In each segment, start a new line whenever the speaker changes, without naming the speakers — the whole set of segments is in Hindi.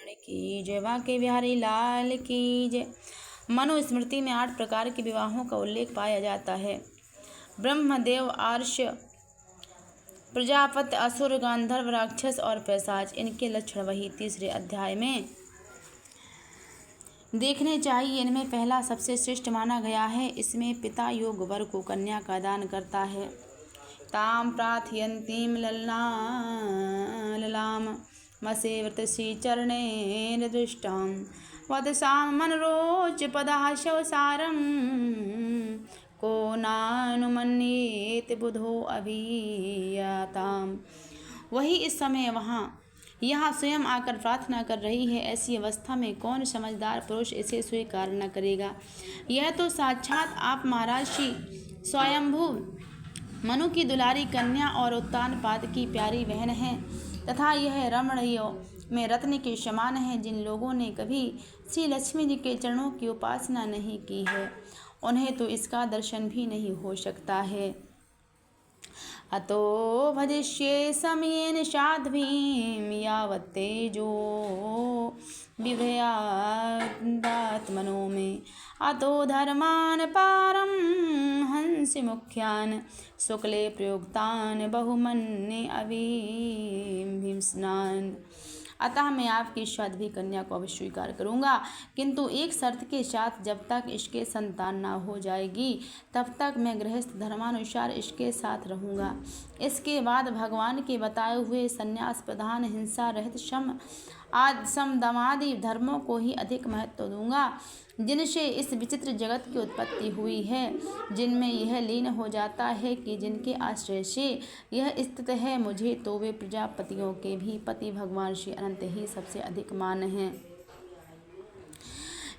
की जय। वाके बिहारी लाल की जय। मनुस्मृति में 8 प्रकार के विवाहों का उल्लेख पाया जाता है। ब्रह्मदेव, आर्ष्य, प्रजापति, असुर, गांधर्व, राक्षस और पैशाच, इनके लक्षण वही 3 अध्याय में देखने चाहिए। इनमें पहला सबसे श्रेष्ठ माना गया है। इसमें पिता योग वर को कन्या का दान करता है। ताम प्रार्थयन्तीं ललाम मसे व्रतसी चरणेन दृष्टां वदसां मनरोच पदाशवसारं को नानुमन्येत बुधो अभियाताम। वही इस समय यहाँ स्वयं आकर प्रार्थना कर रही है। ऐसी अवस्था में कौन समझदार पुरुष इसे स्वीकार न करेगा। यह तो साक्षात आप महाराज श्री स्वयंभू मनु की दुलारी कन्या और उत्तानपाद की प्यारी बहन है तथा यह रमणियों में रत्न के समान है। जिन लोगों ने कभी श्री लक्ष्मी जी के चरणों की उपासना नहीं की है उन्हें तो इसका दर्शन भी नहीं हो सकता है। अतो भजिष्ये समयेन साध्वीं यावत्तेजो विभ्रयादात्मनो में अतो धर्मान पारम हंसि मुख्यान शुक्ले प्रयुक्तान बहुमन्ये अभिहिंसनान। अतः मैं आपकी साध्वी कन्या को अवश्य स्वीकार करूँगा, किंतु एक शर्त के साथ। जब तक इसके संतान ना हो जाएगी तब तक मैं गृहस्थ धर्मानुसार इसके साथ रहूँगा। इसके बाद भगवान के बताए हुए संन्यास प्रधान हिंसा रहित सम दमादि धर्मों को ही अधिक महत्व दूंगा, जिनसे इस विचित्र जगत की उत्पत्ति हुई है, जिनमें यह लीन हो जाता है कि जिनके आश्रय से यह स्थित है। मुझे तो वे प्रजापतियों के भी पति भगवान श्री अनंत ही सबसे अधिक मान हैं।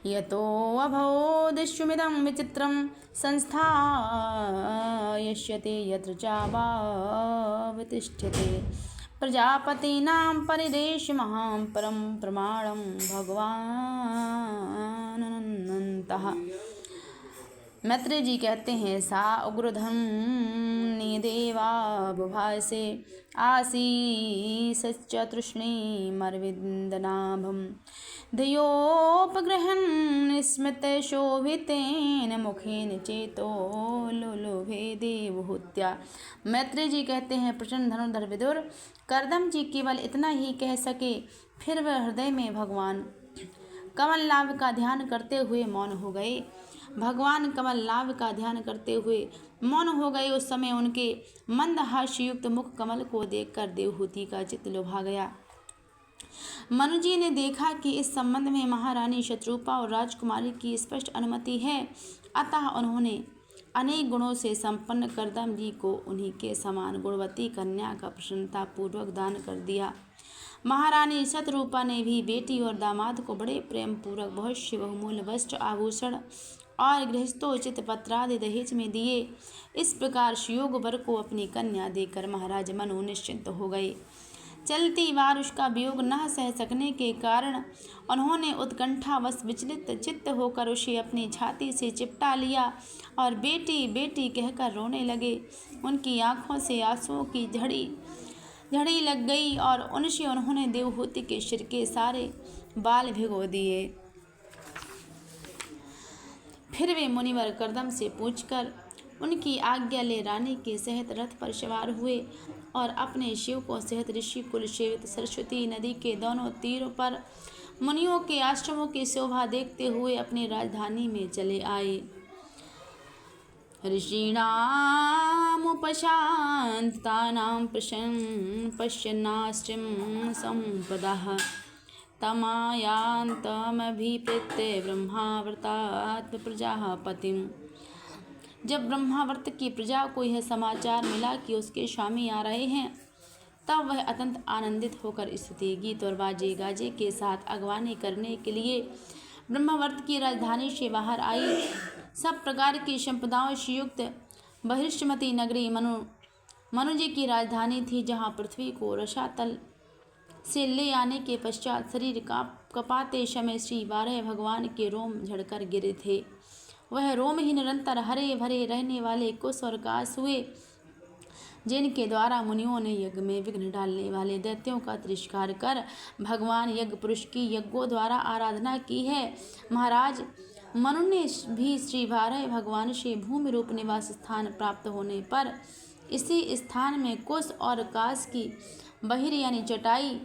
यतो अभोदिष्यमिदं विचित्रं संस्थायष्यते यत्र चावावतिष्ठते प्रजापतीनां परिदेशमहां परं प्रमाणं भगवानन्तः। मैत्रेय जी कहते हैं, सा उग्रधन्नी देवा बुभासे आसीसश्च तृष्णीमरविन्दनाभं धियोपगृहन् स्मितशोभितेन मुखेन चेतो लुलुभे देवहूत्या। मैत्रेय जी कहते हैं, प्रचंड धनुर्धर विदुर करदम जी केवल इतना ही कह सके, फिर वह हृदय में भगवान कमल लाभ का ध्यान करते हुए मौन हो गए। भगवान कमल लाभ का ध्यान करते हुए मौन हो गए। उस समय उनके मंद हास्ययुक्त मुख कमल को देखकर देवहूति का चित्त लुभा गया। मनुजी ने देखा कि इस संबंध में महारानी शत्रुपा और राजकुमारी की स्पष्ट अनुमति है, अतः उन्होंने अनेक गुणों से संपन्न करदम जी को उन्हीं के समान गुणवती कन्या का प्रसन्नता पूर्वक दान कर दिया। महारानी शतरूपा ने भी बेटी और दामाद को बड़े प्रेम पूर्वक बहुत से बहुमूल्य वस्त्र, आभूषण और गृहस्थोचित पत्रादि दहेज में दिए। इस प्रकार सुयोग वर को अपनी कन्या देकर महाराज मनु निश्चिंत हो गए। चलती बार उसका वियोग न सह सकने के कारण उन्होंने उत्कंठावश विचलित चित्त होकर उसे अपनी छाती से चिपटा लिया और बेटी बेटी कहकर रोने लगे। उनकी आंखों से आंसुओं की झड़ी लग गई और उनसे उन्होंने देवहूति के सिर के सारे बाल भिगो दिए। फिर वे मुनिवर करदम से पूछकर उनकी आज्ञा ले रानी के सहित रथ पर सवार हुए और अपने शिवकों सहित ऋषि कुल सेवित सरस्वती नदी के दोनों तीरों पर मुनियों के आश्रमों की शोभा देखते हुए अपनी राजधानी में चले आए। ऋषीणामुपशान्तानां पश्यन्नाश्रमं सम्पदः तमायान्तमभिप्रेत्य ब्रह्मावर्तात् प्रजापतिम्। जब ब्रह्मावर्त की प्रजा को यह समाचार मिला कि उसके स्वामी आ रहे हैं, तब वह अत्यंत आनंदित होकर स्तुति गीत और बाजे गाजे के साथ अगवानी करने के लिए ब्रह्मावर्त की राजधानी से बाहर आई। सब प्रकार की संपदाओं से युक्त बहिष्मती नगरी मनु जी की राजधानी थी, जहाँ पृथ्वी को रसातल से ले आने के पश्चात शरीर कपाते समय श्री 12 भगवान के रोम झड़कर गिरे थे। वह रोम ही निरंतर हरे भरे रहने वाले कुश और काश हुए जिनके द्वारा मुनियों ने यज्ञ में विघ्न डालने वाले दैत्यों का तिरस्कार कर भगवान यज्ञ पुरुष की यज्ञों द्वारा आराधना की है। महाराज, मनु ने भी श्री वाराह भगवान से भूमि रूप निवास स्थान प्राप्त होने पर इसी स्थान में कुश और काश की बहिर यानी चटाई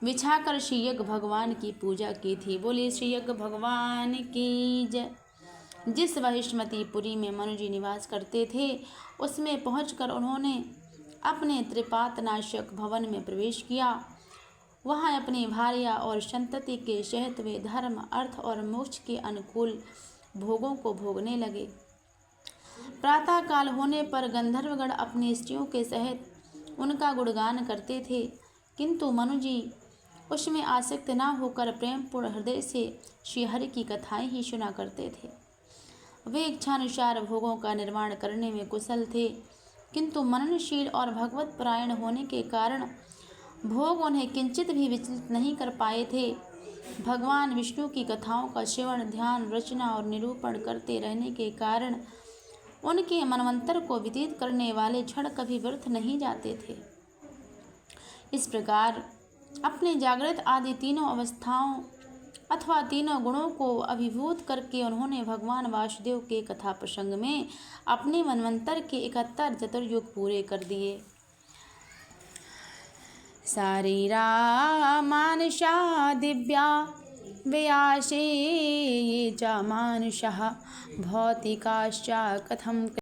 बिछाकर श्री यज्ञ भगवान की पूजा की थी। बोले श्री यज्ञ भगवान की जय। जिस वहिष्मतीपुरी में मनु जी निवास करते थे उसमें पहुंचकर उन्होंने अपने त्रिपातनाशक भवन में प्रवेश किया। वहां अपनी भार्या और संतति के सहित वे धर्म, अर्थ और मोक्ष के अनुकूल भोगों को भोगने लगे। प्रातःकाल होने पर गंधर्वगण अपनी स्त्रियों के सहित उनका गुणगान करते थे, किंतु मनु जी उसमें आसक्त न होकर प्रेमपूर्ण हृदय से श्रीहरि की कथाएं ही सुना करते थे। वे इच्छानुसार भोगों का निर्माण करने में कुशल थे, किंतु मननशील और भगवत परायण होने के कारण भोग उन्हें किंचित भी विचलित नहीं कर पाए थे। भगवान विष्णु की कथाओं का श्रवण, ध्यान, रचना और निरूपण करते रहने के कारण उनके मनवंतर को व्यतीत करने वाले क्षण कभी व्यर्थ नहीं जाते थे। इस प्रकार अपने जागृत आदि तीनों अवस्थाओं अथवा तीनों गुणों को अभिभूत करके उन्होंने भगवान वासुदेव के कथा प्रसंग में अपने मनवंतर के 71 चतुर्युग पूरे कर दिए। शारीरा मानुषा दिव्या व्यासे ये च मानुषः भौतिकाश्च कथं